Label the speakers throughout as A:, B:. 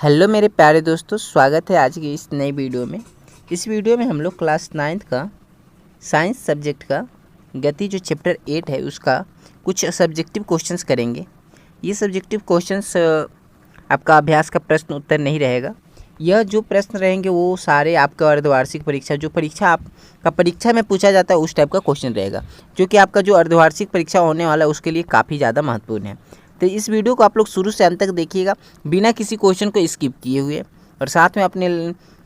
A: Hello मेरे प्यारे दोस्तों, स्वागत है आज की इस नई वीडियो में। इस वीडियो में हम लोग क्लास 9th का साइंस सब्जेक्ट का गति जो चैप्टर 8 है उसका कुछ सब्जेक्टिव क्वेश्चंस करेंगे। ये सब्जेक्टिव क्वेश्चंस आपका अभ्यास का प्रश्न उत्तर नहीं रहेगा। यह जो प्रश्न रहेंगे वो सारे आपका अर्धवार्षिक परीक्षा जो परीक्षा आपका परीक्षा में पूछा जाता है उस टाइप का क्वेश्चन रहेगा, जो कि आपका जो अर्धवार्षिक परीक्षा होने वाला है उसके लिए काफ़ी ज़्यादा महत्वपूर्ण है। तो इस वीडियो को आप लोग शुरू से अंत तक देखिएगा बिना किसी क्वेश्चन को स्किप किए हुए, और साथ में अपने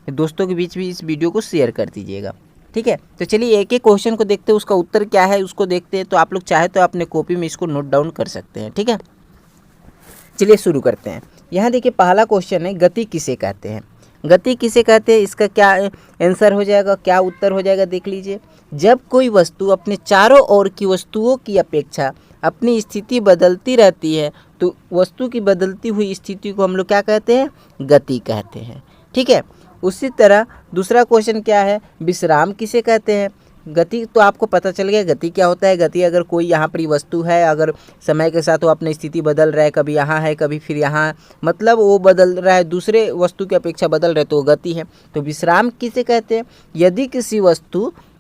A: दोस्तों के बीच भी इस वीडियो को शेयर कर दीजिएगा। ठीक है, तो चलिए एक एक क्वेश्चन को देखते हैं, उसका उत्तर क्या है उसको देखते हैं। तो आप लोग चाहे तो अपने कॉपी में इसको नोट डाउन कर सकते हैं। ठीक है, चलिए शुरू करते हैं। यहाँ देखिए पहला क्वेश्चन है, गति किसे कहते हैं। गति किसे कहते हैं, इसका क्या आंसर हो जाएगा, क्या उत्तर हो जाएगा देख लीजिए। जब कोई वस्तु अपने चारों ओर की वस्तुओं की अपेक्षा अपनी स्थिति बदलती रहती है तो वस्तु की बदलती हुई स्थिति को हम लोग क्या कहते हैं, गति कहते हैं। ठीक है, उसी तरह दूसरा क्वेश्चन क्या है, विश्राम किसे कहते हैं। गति तो आपको पता चल गया गति क्या होता है। गति अगर कोई यहाँ पर वस्तु है, अगर समय के साथ वो अपनी स्थिति बदल रहा है, कभी यहाँ है कभी फिर यहाँ, मतलब वो बदल रहा है, दूसरे वस्तु की अपेक्षा बदल रहा है तो वो गति है। तो विश्राम किसे कहते हैं,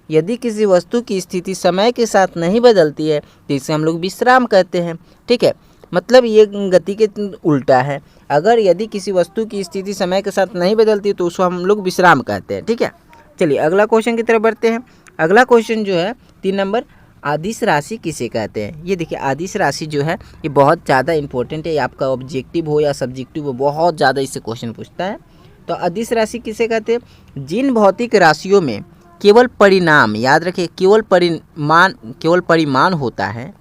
A: यदि किसी वस्तु की स्थिति समय के साथ नहीं बदलती है तो इसे हम लोग विश्राम कहते हैं। ठीक है, मतलब ये गति के उल्टा है। अगर यदि किसी वस्तु की स्थिति समय के साथ नहीं बदलती तो उसको हम लोग विश्राम कहते हैं। ठीक है, चलिए अगला क्वेश्चन की तरफ बढ़ते हैं। अगला क्वेश्चन जो है 3 नंबर, अदिश राशि किसे कहते हैं। ये देखिए अदिश राशि जो है ये बहुत ज़्यादा इंपॉर्टेंट है, आपका ऑब्जेक्टिव हो या सब्जेक्टिव हो, बहुत ज़्यादा इससे क्वेश्चन पूछता है। तो अदिश राशि किसे कहते हैं, जिन भौतिक राशियों में केवल परिणाम, याद रखिए केवल परिमाण होता है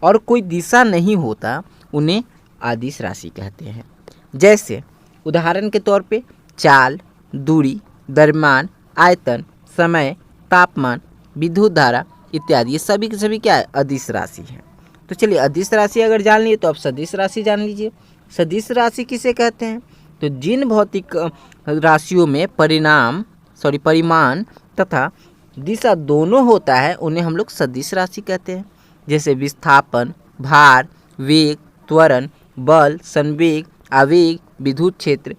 A: और कोई दिशा नहीं होता, उन्हें अदिश राशि कहते हैं। जैसे उदाहरण के तौर पे चाल, दूरी, द्रव्यमान, आयतन, समय, तापमान, विद्युत धारा इत्यादि, ये सभी के सभी क्या है, अदिश राशि है। तो चलिए अदिश राशि अगर जान लिए तो अब सदिश राशि जान लीजिए। सदिश राशि किसे कहते हैं, तो जिन भौतिक राशियों में परिमाण तथा दिशा दोनों होता है उन्हें हम लोग सदिश राशि कहते हैं। जैसे विस्थापन, भार, वेग, त्वरण, बल, संवेग, आवेग, विद्युत क्षेत्र,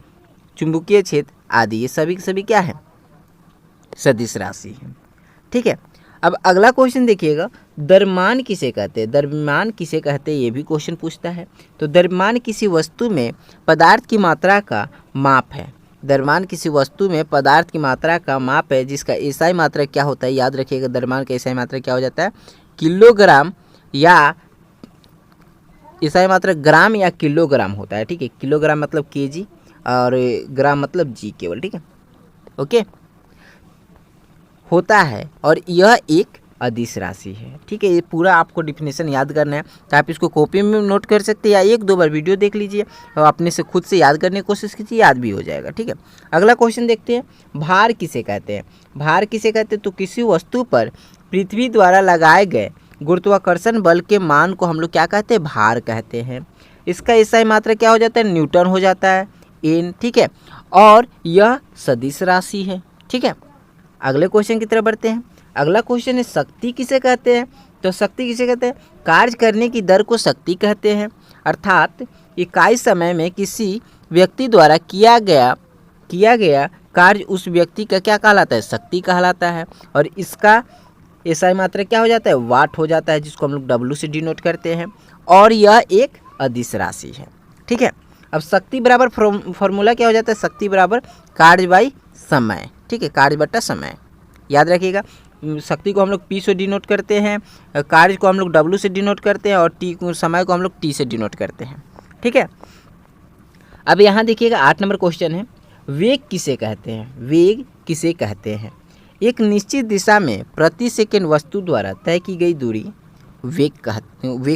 A: चुंबकीय क्षेत्र आदि, ये सभी के सभी क्या है, सदिश राशि है। ठीक है, अब अगला क्वेश्चन देखिएगा, द्रव्यमान किसे कहते हैं। द्रव्यमान किसे कहते हैं ये भी क्वेश्चन पूछता है। तो द्रव्यमान किसी वस्तु में पदार्थ की मात्रा का माप है। द्रव्यमान किसी वस्तु में पदार्थ की मात्रा का माप है, जिसका एसआई मात्रा क्या होता है, याद रखिएगा द्रव्यमान का एसआई मात्रा क्या हो जाता है, किलोग्राम, या एसआई मात्रा ग्राम या किलोग्राम होता है। ठीक है, किलोग्राम मतलब केजी और ग्राम मतलब जी केवल। ठीक है, ओके होता है, और यह एक अदिश राशि है। ठीक है, ये पूरा आपको डिफिनेशन याद करना है, तो आप इसको कॉपी में नोट कर सकते हैं या 1-2 बार वीडियो देख लीजिए और अपने से खुद से याद करने की कोशिश कीजिए, याद भी हो जाएगा। ठीक है, अगला क्वेश्चन देखते हैं, भार किसे कहते हैं। भार किसे कहते हैं, तो किसी वस्तु पर पृथ्वी द्वारा लगाए गए गुरुत्वाकर्षण बल के मान को हम लोग क्या कहते हैं, भार कहते हैं। इसका एसआई मात्रा क्या हो जाता है, न्यूटन हो जाता है, एन। ठीक है, और यह सदिश राशि है। ठीक है, अगले क्वेश्चन की तरफ बढ़ते हैं। अगला क्वेश्चन है, शक्ति किसे कहते हैं। तो शक्ति किसे कहते हैं, कार्य करने की दर को शक्ति कहते हैं। अर्थात इकाई समय में किसी व्यक्ति द्वारा किया गया कार्य उस व्यक्ति का क्या कहलाता है, शक्ति कहलाता है। और इसका एसआई मात्रा क्या हो जाता है, वाट हो जाता है, जिसको हम लोग डब्ल्यू से डिनोट करते हैं, और यह एक अदिश राशि है। ठीक है, अब शक्ति बराबर फॉर्मूला क्या हो जाता है, शक्ति बराबर कार्य बाई समय। ठीक है, कार्य बटा समय, याद रखिएगा। शक्ति को हम लोग पी से डिनोट करते हैं, कार्य को हम लोग डब्ल्यू से डिनोट करते हैं, और समय को हम लोग टी से डिनोट करते हैं। ठीक है, अब यहाँ देखिएगा 8 नंबर क्वेश्चन है, वेग किसे कहते हैं। वेग किसे कहते हैं, एक निश्चित दिशा में प्रति सेकंड वस्तु द्वारा तय की गई दूरी वेग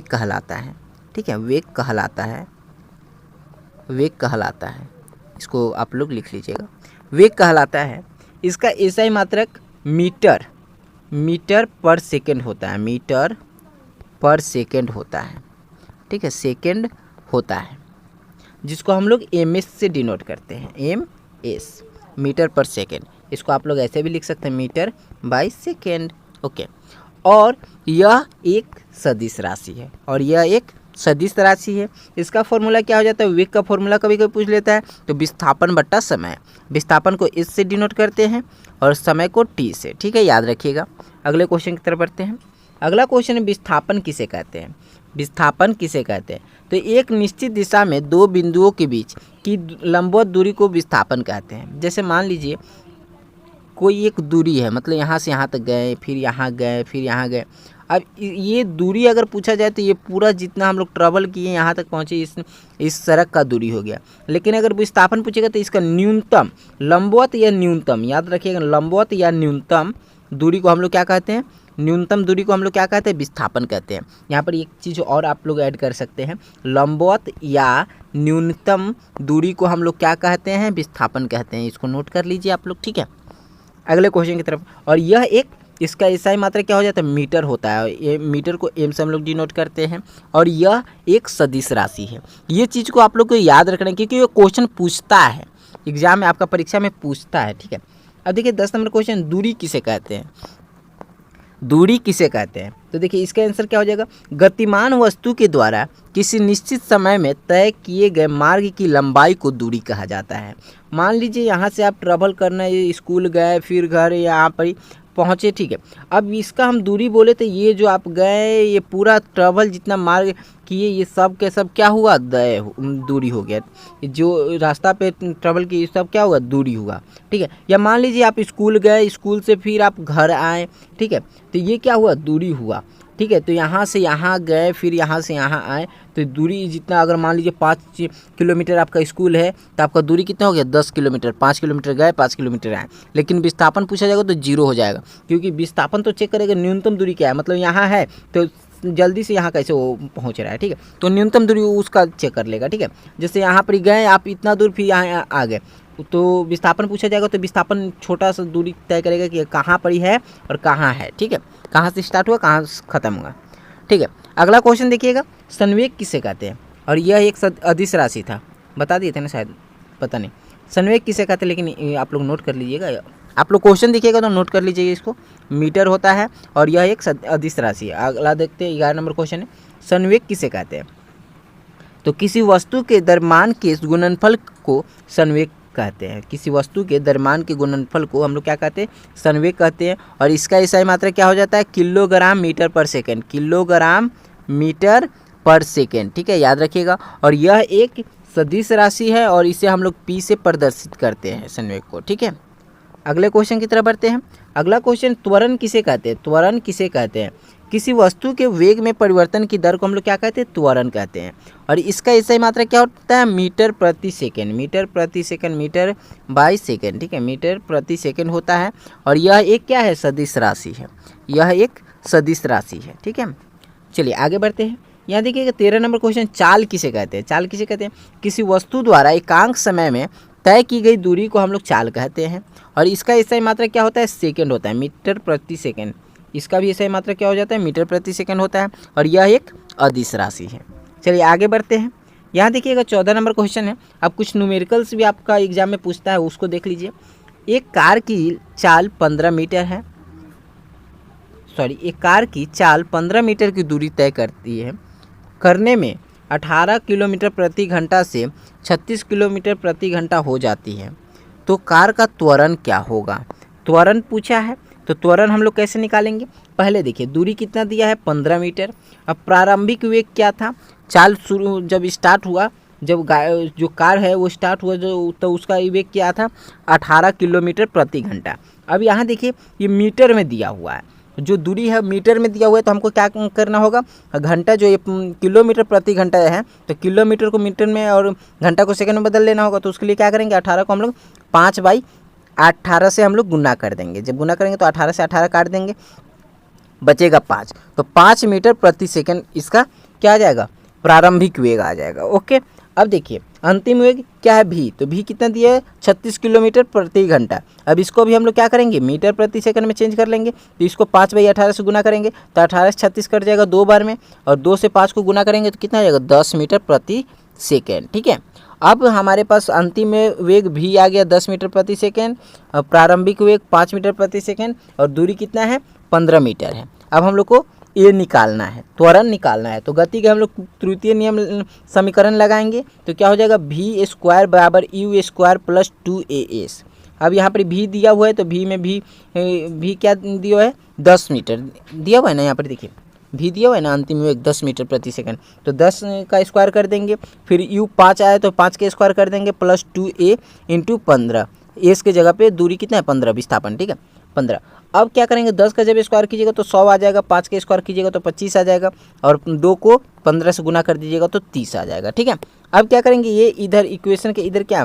A: कहलाता है। ठीक है, वेग कहलाता है, इसको आप लोग लिख लीजिएगा, वेग कहलाता है। इसका एसआई मात्रक मीटर पर सेकंड होता है, मीटर पर सेकंड होता है। ठीक है, सेकंड होता है, जिसको हम लोग एमएस से डिनोट करते हैं, एमएस, मीटर पर सेकंड। इसको आप लोग ऐसे भी लिख सकते हैं, मीटर बाय सेकंड। ओके, और यह एक सदिश राशि है, और यह एक सदिश राशि है। इसका फॉर्मूला क्या हो जाता है, वेग का फॉर्मूला कभी कभी पूछ लेता है, तो विस्थापन बट्टा समय। विस्थापन को इस से डिनोट करते हैं और समय को टी से, ठीक है, याद रखिएगा। अगले क्वेश्चन की तरफ बढ़ते हैं। अगला क्वेश्चन है विस्थापन किसे कहते हैं। विस्थापन किसे कहते हैं, तो एक निश्चित दिशा में दो बिंदुओं के बीच की लंबवत दूरी को विस्थापन कहते हैं। जैसे मान लीजिए कोई एक दूरी है, मतलब यहाँ से यहाँ तक गए, फिर यहाँ गए, फिर यहाँ गए। अब ये दूरी अगर पूछा जाए तो ये पूरा जितना हम लोग ट्रैवल किए यहाँ तक पहुँचे इस सड़क का दूरी हो गया। लेकिन अगर विस्थापन पूछेगा तो इसका न्यूनतम लंबवत या न्यूनतम, याद रखिएगा, लंबवत या न्यूनतम दूरी को हम लोग क्या कहते हैं, न्यूनतम दूरी को हम लोग क्या कहते हैं, विस्थापन कहते हैं। यहाँ पर एक चीज़ और आप लोग ऐड कर सकते हैं, लंबवत या न्यूनतम दूरी को हम लोग क्या कहते हैं, विस्थापन कहते हैं। इसको नोट कर लीजिए आप लोग, ठीक है। अगले क्वेश्चन की तरफ, और यह एक इसका एसआई मात्रा क्या हो जाता है, मीटर होता है। ये मीटर को एम से हम लोग डिनोट करते हैं, और यह एक सदिश राशि है। ये चीज़ को आप लोग को याद रखना है क्योंकि ये क्वेश्चन पूछता है एग्जाम में, आपका परीक्षा में पूछता है, ठीक है। अब देखिए 10 नंबर क्वेश्चन, दूरी किसे कहते हैं। दूरी किसे कहते हैं, तो देखिए इसका आंसर क्या हो जाएगा, गतिमान वस्तु के द्वारा किसी निश्चित समय में तय किए गए मार्ग की लंबाई को दूरी कहा जाता है। मान लीजिए यहाँ से आप ट्रैवल करना, स्कूल गए, फिर घर यहाँ पर पहुँचे, ठीक है। अब इसका हम दूरी बोले तो ये जो आप गए, ये पूरा ट्रैवल जितना मार्ग किए, ये सब के सब क्या हुआ, दूरी हो गया। जो रास्ता पे ट्रैवल किए सब क्या हुआ, दूरी हुआ, ठीक है। या मान लीजिए आप स्कूल गए, स्कूल से फिर आप घर आए, ठीक है, तो ये क्या हुआ, दूरी हुआ, ठीक है। तो यहाँ से यहाँ गए, फिर यहाँ से यहाँ आए, तो दूरी जितना, अगर मान लीजिए 5 किलोमीटर आपका स्कूल है तो आपका दूरी कितना हो गया, 10 किलोमीटर। 5 किलोमीटर गए, 5 किलोमीटर आए। लेकिन विस्थापन पूछा जाएगा तो 0 हो जाएगा, क्योंकि विस्थापन तो चेक करेगा न्यूनतम दूरी क्या है, मतलब यहाँ है तो जल्दी से यहाँ कैसे वो पहुँच रहा है, ठीक है। तो न्यूनतम दूरी उसका चेक कर लेगा, ठीक है। जैसे यहाँ पर गए आप इतना दूर, फिर यहाँ आ गए, तो विस्थापन पूछा जाएगा तो विस्थापन छोटा सा दूरी तय करेगा कि कहाँ पर है और कहाँ है, ठीक है, कहाँ से स्टार्ट हुआ, कहाँ से ख़त्म हुआ, ठीक है। अगला क्वेश्चन देखिएगा, संवेग किसे कहते हैं, और यह एक अदिश राशि था, बता दिए थे ना शायद, पता नहीं संवेग किसे कहते हैं, लेकिन आप लोग नोट कर लीजिएगा। आप लोग क्वेश्चन देखिएगा तो नोट कर लीजिएगा, इसको मीटर होता है और यह एक अदिश राशि है। अगला देखते हैं, 11 नंबर क्वेश्चन है, संवेग किसे कहते हैं, तो किसी वस्तु के द्रव्यमान के गुणनफल को संवेग कहते हैं। किसी वस्तु के द्रव्यमान के गुणनफल को हम लोग क्या कहते हैं, संवेग कहते हैं। और इसका एसआई मात्रा क्या हो जाता है, किलोग्राम मीटर पर सेकेंड, किलोग्राम मीटर पर सेकेंड, ठीक है, याद रखिएगा। और यह एक सदिश राशि है और इसे हम लोग पी से प्रदर्शित करते हैं संवेग को, ठीक है। अगले क्वेश्चन की तरफ बढ़ते हैं। अगला क्वेश्चन, त्वरण किसे कहते हैं। त्वरण किसे कहते हैं, किसी वस्तु के वेग में परिवर्तन की दर को हम लोग क्या कहते हैं, त्वरण कहते हैं। और इसका एसआई मात्रा क्या होता है, मीटर प्रति सेकंड, मीटर प्रति सेकंड, मीटर बाई सेकंड, ठीक है, मीटर प्रति सेकंड होता है। और यह एक क्या है, सदिश राशि है, यह एक सदिश राशि है, ठीक है। चलिए आगे बढ़ते हैं। यहाँ देखिएगा 13 नंबर क्वेश्चन, चाल किसे कहते हैं। चाल किसे कहते हैं, किसी वस्तु द्वारा एकांक समय में तय की गई दूरी को हम लोग चाल कहते हैं। और इसका एसआई मात्रा क्या होता है, सेकंड होता है, मीटर प्रति सेकंड। इसका भी एसआई मात्रा क्या हो जाता है, मीटर प्रति सेकंड होता है। और यह एक अदिश राशि है। चलिए आगे बढ़ते हैं। यहाँ देखिएगा 14 नंबर क्वेश्चन है। अब कुछ न्यूमेरिकल्स भी आपका एग्जाम में पूछता है, उसको देख लीजिए। एक कार की चाल 15 मीटर है, एक कार की चाल 15 मीटर की दूरी तय करने में 18 किलोमीटर प्रति घंटा से 36 किलोमीटर प्रति घंटा हो जाती है, तो कार का त्वरण क्या होगा। त्वरण पूछा है, तो त्वरण हम लोग कैसे निकालेंगे, पहले देखिए दूरी कितना दिया है, 15 मीटर। अब प्रारंभिक वेग क्या था, चाल शुरू जब स्टार्ट हुआ, जब जो कार है वो स्टार्ट हुआ तो उसका वेग क्या था, 18 किलोमीटर प्रति घंटा। अब यहाँ देखिए ये मीटर में दिया हुआ है, जो दूरी है मीटर में दिया हुआ है, तो हमको क्या करना होगा, घंटा जो ये किलोमीटर प्रति घंटा है, तो किलोमीटर को मीटर में और घंटा को सेकंड में बदल लेना होगा। तो उसके लिए क्या करेंगे, 18 को हम लोग 5/18 से हम लोग गुना कर देंगे। जब गुना करेंगे तो 18 से 18 काट देंगे, बचेगा 5, तो 5 मीटर प्रति सेकंड इसका क्या आ जाएगा, प्रारंभिक वेग आ जाएगा। ओके, अब देखिए अंतिम वेग क्या है, भी, तो भी कितना दिया है, 36 किलोमीटर प्रति घंटा। अब इसको भी हम लोग क्या करेंगे, मीटर प्रति सेकंड में चेंज कर लेंगे। तो इसको 5/18 से गुना करेंगे तो 18 से 36 कट जाएगा 2 बार में, और 2 से 5 को गुना करेंगे तो कितना आ जाएगा, 10 मीटर प्रति सेकंड, ठीक है। अब हमारे पास अंतिम वेग भी आ गया 10 मीटर प्रति सेकंड, प्रारंभिक वेग 5 मीटर प्रति सेकंड, और दूरी कितना है, 15 मीटर है। अब हम लोग को ए निकालना है, त्वरण निकालना है। तो गति के हम लोग तृतीय नियम समीकरण लगाएंगे तो क्या हो जाएगा, वी स्क्वायर बराबर यू स्क्वायर प्लस 2as। अब यहाँ पर भी दिया हुआ है तो भी में भी क्या दिया है, 10 मीटर दिया हुआ है ना, यहाँ पर देखिए भी दिया हुआ है ना, अंतिम वेग 10 मीटर प्रति सेकंड। तो 10 का स्क्वायर कर देंगे, फिर यू 5 आया तो 5 के स्क्वायर कर देंगे प्लस 2a इंटू 15। एस के जगह पे दूरी कितना है 15 विस्थापन, ठीक है 15। अब क्या करेंगे, 10 का जब स्क्वायर कीजिएगा तो 100 आ जाएगा, 5 के स्क्वायर कीजिएगा तो 25 आ जाएगा, और 2 को 15 से गुना कर दीजिएगा तो 30 आ जाएगा, ठीक है। अब क्या करेंगे, ये इधर इक्वेशन के इधर क्या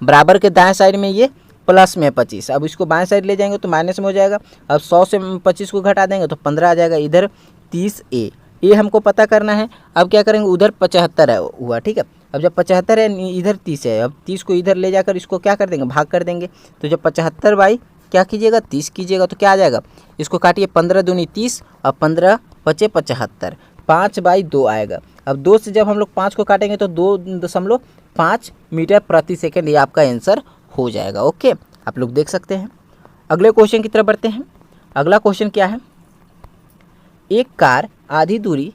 A: बराबर के दाएं साइड में ये प्लस में 25, अब इसको बाएं साइड ले जाएंगे तो माइनस में हो जाएगा। अब 100 से 25 को घटा देंगे तो 15 आ जाएगा, इधर 30a ये हमको पता करना है। अब क्या करेंगे, उधर 75 है हुआ, ठीक है। अब जब 75 है इधर 30 है, अब 30 को इधर ले जाकर इसको क्या कर देंगे, भाग कर देंगे। तो जब 75 बाई क्या कीजिएगा 30 कीजिएगा तो क्या आ जाएगा, इसको काटिए 15 दूनी 30 और 15 पचे 75, 5/2 आएगा। अब 2 से जब हम लोग 5 को काटेंगे तो 2.5 मीटर प्रति सेकंड ये आपका आंसर हो जाएगा। ओके, आप लोग देख सकते हैं। अगले क्वेश्चन की तरफ बढ़ते हैं। अगला क्वेश्चन क्या है, एक कार आधी दूरी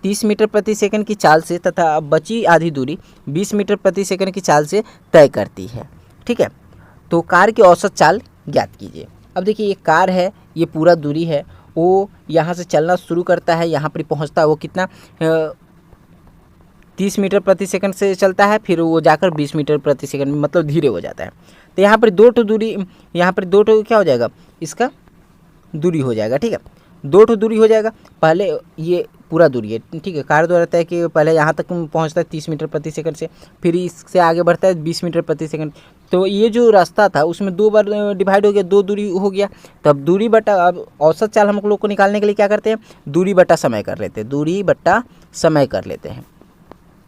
A: 30 मीटर प्रति सेकंड की चाल से तथा बची आधी दूरी 20 मीटर प्रति सेकंड की चाल से तय करती है, ठीक है। तो कार की औसत चाल ज्ञात कीजिए। अब देखिए ये कार है, ये पूरा दूरी है, वो यहाँ से चलना शुरू करता है, यहाँ पर पहुँचता है वो कितना 30 मीटर प्रति सेकंड से चलता है, फिर वो जाकर 20 मीटर प्रति सेकंड मतलब धीरे हो जाता है। तो यहाँ पर 2 दूरी, यहाँ पर 2 क्या हो जाएगा, इसका दूरी हो जाएगा, ठीक है 2 दूरी हो जाएगा। पहले ये पूरा दूरी है, ठीक है, कार द्वारा तय कि पहले यहाँ तक पहुँचता है 30 मीटर प्रति सेकंड से, फिर इससे आगे बढ़ता है 20 मीटर प्रति सेकंड। तो ये जो रास्ता था उसमें 2 बार डिवाइड हो गया, 2 दूरी हो गया। तो अब दूरी बटा, अब औसत चाल हम लोग को निकालने के लिए क्या करते हैं, दूरी बटा समय कर लेते हैं, दूरी बटा समय कर लेते हैं,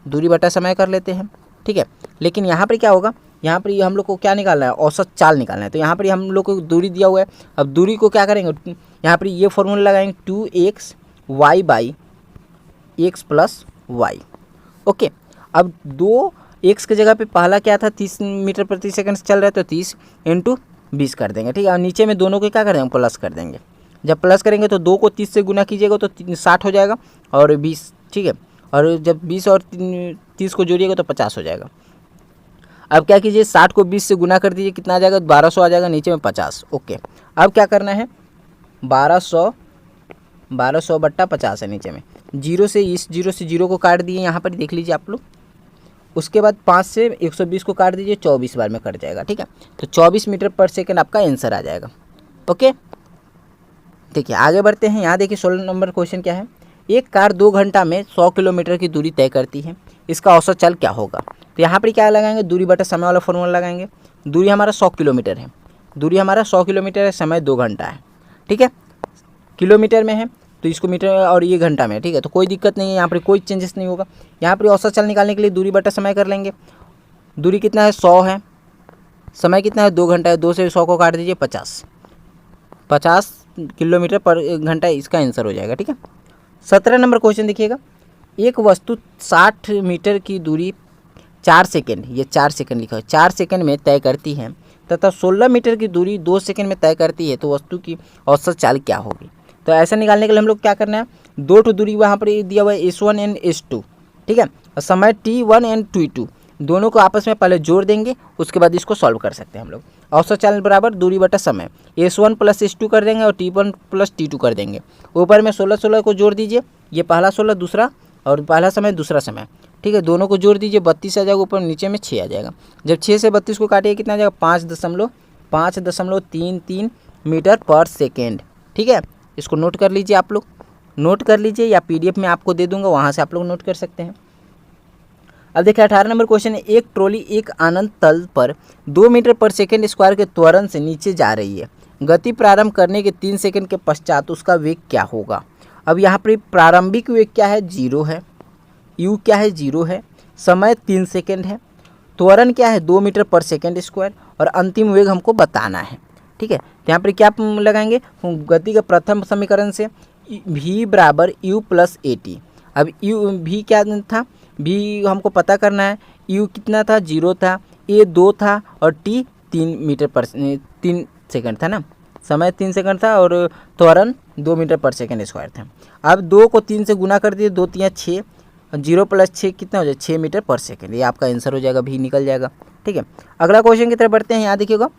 A: दूरी बटा समय कर लेते हैं, ठीक है। लेकिन यहाँ पर क्या होगा, यहाँ पर हम लोग को क्या निकालना है, औसत चाल निकालना है। तो यहाँ पर हम लोग को दूरी दिया हुआ है, अब दूरी को क्या करेंगे, यहाँ पर ये फॉर्मूला लगाएंगे 2xy by x plus y. Okay, अब 2x की जगह पे पहला क्या था 30 मीटर प्रति सेकंड चल रहा है तो 30 इंटू 20 कर देंगे, ठीक है। और नीचे में दोनों को क्या कर देंगे, प्लस कर देंगे। जब प्लस करेंगे तो 2 को 30 से गुना कीजिएगा तो 60 हो जाएगा और 20, ठीक है। और जब 20 और 30 को जोड़िएगा तो 50 हो जाएगा। अब क्या कीजिए, 60 को 20 से गुना कर दीजिए, कितना आ जाएगा 1200 आ जाएगा, नीचे में 50। ओके, अब क्या करना है, 1200 बट्टा 50 है नीचे में, 0 से इस 0 से 0 को काट दिए, यहाँ पर देख लीजिए आप लोग। उसके बाद 5 से 120 को काट दीजिए, 24 बार में कट जाएगा, ठीक है। तो 24 मीटर पर सेकंड आपका आंसर आ जाएगा। ओके, देखिए आगे बढ़ते हैं। यहाँ देखिए 16 नंबर क्वेश्चन क्या है, एक कार 2 घंटा में 100 किलोमीटर की दूरी तय करती है, इसका औसत चाल क्या होगा। तो यहाँ पर क्या लगाएंगे, दूरी बटा समय वाला फॉर्मूला लगाएंगे। दूरी हमारा 100 किलोमीटर है, दूरी हमारा 100 किलोमीटर है, समय 2 घंटा है, ठीक है। किलोमीटर में है तो इसको मीटर और ये घंटा में, ठीक है। तो कोई दिक्कत नहीं है, यहाँ पर कोई चेंजेस नहीं होगा। यहाँ पर औसत चाल निकालने के लिए दूरी बटा समय कर लेंगे। दूरी कितना है 100 है, समय कितना है 2 घंटा है, 2 से 100 को काट दीजिए 50 किलोमीटर पर घंटा इसका आंसर हो जाएगा, ठीक है। 17 नंबर क्वेश्चन देखिएगा, एक वस्तु 60 मीटर की दूरी 4 सेकेंड, ये 4 सेकेंड लिखा है, 4 सेकेंड में तय करती है तथा 16 मीटर की दूरी 2 सेकेंड में तय करती है, तो वस्तु की औसत चाल क्या होगी। तो ऐसा निकालने के लिए हम लोग क्या करना है, 2 दूरी वहाँ पर दिया हुआ है S1 एंड S2, ठीक है। और समय T1 एंड T2 दोनों को आपस में पहले जोड़ देंगे, उसके बाद इसको सॉल्व कर सकते हैं हम लोग। औसत चाल बराबर दूरी बटा समय, S1 प्लस S2 कर देंगे और T1 प्लस T2 कर देंगे। ऊपर में 16 को जोड़ दीजिए, ये पहला 16 दूसरा, और पहला समय दूसरा समय, ठीक है। दोनों को जोड़ दीजिए, 32 आ जाएगा, ऊपर नीचे में 6 आ जाएगा। जब 6 से 32 को काटिए कितना आ जाएगा, 5.33 मीटर पर सेकेंड, ठीक है। इसको नोट कर लीजिए, आप लोग नोट कर लीजिए, या PDF में आपको दे दूंगा, वहाँ से आप लोग नोट कर सकते हैं। अब देखिए 18 नंबर क्वेश्चन है, एक ट्रॉली एक अनंत तल पर 2 मीटर पर सेकेंड स्क्वायर के त्वरण से नीचे जा रही है। गति प्रारंभ करने के 3 सेकेंड के पश्चात उसका वेग क्या होगा। अब यहाँ पर प्रारंभिक वेग क्या है, 0 है, u क्या है 0 है, समय 3 सेकेंड है, त्वरण क्या है 2 मीटर पर सेकेंड स्क्वायर, और अंतिम वेग हमको बताना है, ठीक है। तो यहाँ पर क्या लगाएंगे, गति के प्रथम समीकरण से v बराबर u प्लस AT। अब v क्या था, v हमको पता करना है, u कितना था 0 था, a 2 था और t 3 मीटर पर 3 सेकंड था ना, समय 3 सेकंड था और त्वरण 2 मीटर पर सेकेंड स्क्वायर था। अब 2 को 3 से गुना कर दिए, 2 3 6, 0 + 6 कितना हो जाए 6 मीटर पर सेकेंड। ये आपका आंसर हो जाएगा, भी निकल जाएगा। ठीक है, अगला क्वेश्चन की तरफ बढ़ते हैं। यहाँ देखिएगा,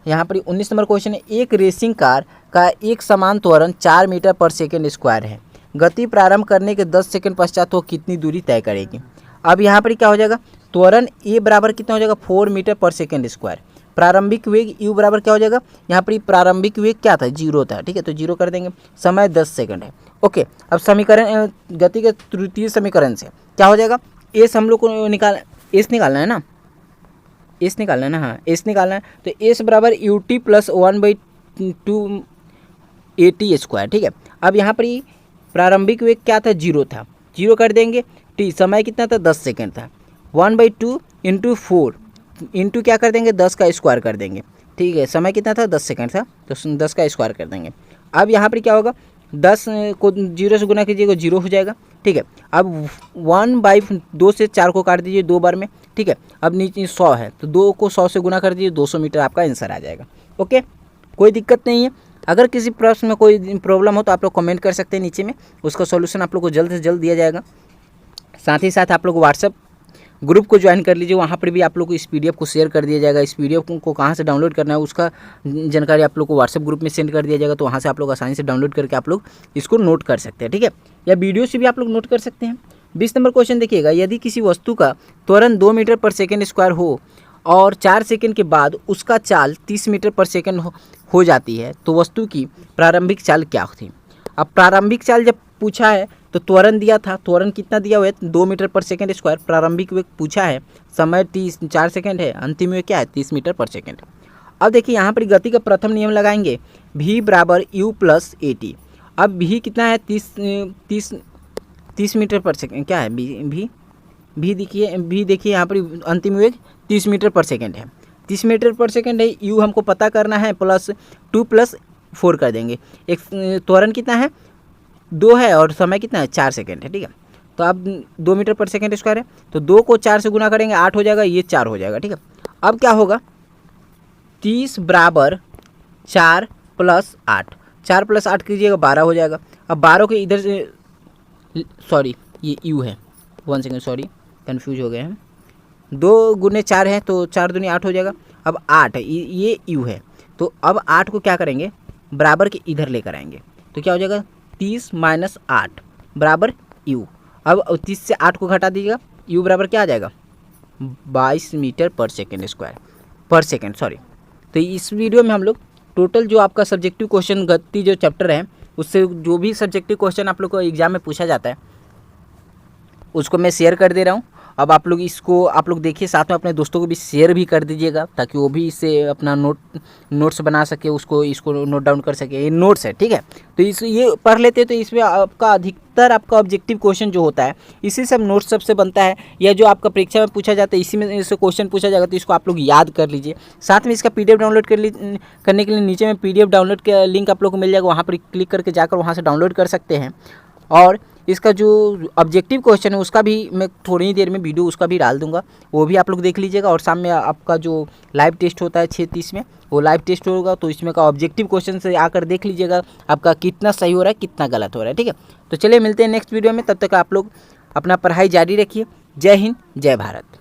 A: यहाँ पर 19 नंबर क्वेश्चन है। एक रेसिंग कार का एक समान त्वरण 4 मीटर पर सेकेंड स्क्वायर है। गति प्रारंभ करने के 10 सेकंड पश्चात वो कितनी दूरी तय करेगी। अब यहाँ पर क्या हो जाएगा, त्वरण ए बराबर कितना हो जाएगा 4 मीटर पर सेकेंड स्क्वायर। प्रारंभिक वेग यू बराबर क्या हो जाएगा, यहाँ पर प्रारंभिक वेग क्या था 0 था। ठीक है, तो 0 कर देंगे। समय 10 सेकंड है। ओके, अब समीकरण गति के तृतीय समीकरण से क्या हो जाएगा, एस हम लोग को एस निकालना है ना, एस निकालना है ना, हाँ एस निकालना है। तो एस बराबर U T plus 1/2 A T square. ठीक है, अब यहाँ पर प्रारंभिक वेग क्या था 0 था, 0 कर देंगे। टी समय कितना था 10 सेकंड था। 1/2 × 4 इंटू क्या कर देंगे 10 का स्क्वायर कर देंगे। ठीक है, समय कितना था 10 सेकंड था, तो 10 का स्क्वायर कर देंगे। अब यहाँ पर क्या होगा, 10 को 0 से गुना कीजिएगा 0 हो जाएगा। ठीक है, अब 1/2 से 4 को काट दीजिए 2 बार में। ठीक है, अब नीचे 100 है, तो 2 को 100 से गुना कर दीजिए, 200 मीटर आपका आंसर आ जाएगा। ओके, कोई दिक्कत नहीं है। अगर किसी प्रश्न में कोई प्रॉब्लम हो तो आप लोग कमेंट कर सकते हैं नीचे में, उसका सॉल्यूशन आप लोग को जल्द से जल्द दिया जाएगा। साथ ही साथ आप लोग व्हाट्सएप ग्रुप को ज्वाइन कर लीजिए, वहाँ पर भी आप लोग को इस पीडीएफ को शेयर कर दिया जाएगा। इस पीडीएफ को कहाँ से डाउनलोड करना है उसका जानकारी आप लोग को व्हाट्सएप ग्रुप में सेंड कर दिया जाएगा, तो वहाँ से आप लोग आसानी से डाउनलोड करके आप लोग इसको नोट कर सकते हैं। ठीक है, या वीडियो से भी आप लोग नोट कर सकते हैं। 20 नंबर क्वेश्चन देखिएगा, यदि किसी वस्तु का त्वरण 2 मीटर पर सेकेंड स्क्वायर हो और 4 सेकंड के बाद उसका चाल 30 मीटर पर सेकंड हो जाती है, तो वस्तु की प्रारंभिक चाल क्या थी। अब प्रारंभिक चाल जब पूछा है तो त्वरण दिया था, त्वरण कितना दिया हुआ है 2 मीटर पर सेकंड स्क्वायर। प्रारंभिक वेग पूछा है, समय 4 सेकंड है, अंतिम वेग क्या है 30 मीटर पर सेकंड। अब देखिए यहाँ पर गति का प्रथम नियम लगाएंगे, v बराबर u + at। अब v कितना है 30 मीटर पर सेकंड, क्या है v देखिए यहाँ पर अंतिम वेग 30 मीटर पर सेकंड है। 30 मीटर पर सेकंड है, u हमको पता करना है, +2 + 4 कर देंगे। एक त्वरण कितना है 2 है और समय कितना है 4 सेकंड है। ठीक है, तो अब 2 मीटर पर सेकंड स्क्वायर है, तो 2 को 4 से गुना करेंगे 8 हो जाएगा, ये 4 हो जाएगा। ठीक है, अब क्या होगा 30 बराबर 4 + 8, 4 + 8 कीजिएगा 12 हो जाएगा। अब 12 के इधर से, सॉरी ये u है, 1 सेकेंड सॉरी कन्फ्यूज हो गए हैं। 2 गुने 4 है तो 4 दूनी 8 हो जाएगा। अब 8 है, ये u है, तो अब 8 को क्या करेंगे बराबर के इधर लेकर आएंगे, तो क्या हो जाएगा 30 - 8 बराबर u। अब 30 से 8 को घटा दीजिएगा, u बराबर क्या आ जाएगा 22 मीटर पर सेकेंड सॉरी। तो इस वीडियो में हम लोग टोटल जो आपका सब्जेक्टिव क्वेश्चन गति जो चैप्टर है, उससे जो भी सब्जेक्टिव क्वेश्चन आप लोग को एग्जाम में पूछा जाता है उसको मैं शेयर कर दे रहा हूँ। अब आप लोग इसको आप लोग देखिए, साथ में अपने दोस्तों को भी शेयर भी कर दीजिएगा, ताकि वो भी इससे अपना नोट्स बना सके, इसको नोट डाउन कर सके। ये नोट्स है, ठीक है, तो ये पढ़ लेते हैं तो इसमें आपका अधिकतर आपका ऑब्जेक्टिव क्वेश्चन जो होता है इसी सब नोट्स सबसे बनता है, या जो आपका परीक्षा में पूछा जाता है इसी में से क्वेश्चन पूछा जाएगा, तो इसको आप लोग याद कर लीजिए। साथ में इसका PDF डाउनलोड करने के लिए नीचे में PDF डाउनलोड का लिंक आप लोग को मिल जाएगा, वहाँ पर क्लिक करके जाकर वहाँ से डाउनलोड कर सकते हैं। और इसका जो ऑब्जेक्टिव क्वेश्चन है उसका भी मैं थोड़ी ही देर में वीडियो उसका भी डाल दूंगा, वो भी आप लोग देख लीजिएगा। और सामने आपका जो लाइव टेस्ट होता है 6:30 में, वो लाइव टेस्ट होगा, तो इसमें का ऑब्जेक्टिव क्वेश्चन से आकर देख लीजिएगा आपका कितना सही हो रहा है कितना गलत हो रहा है। ठीक है, तो चलिए मिलते हैं नेक्स्ट वीडियो में, तब तक आप लोग अपना पढ़ाई जारी रखिए। जय हिंद, जय भारत।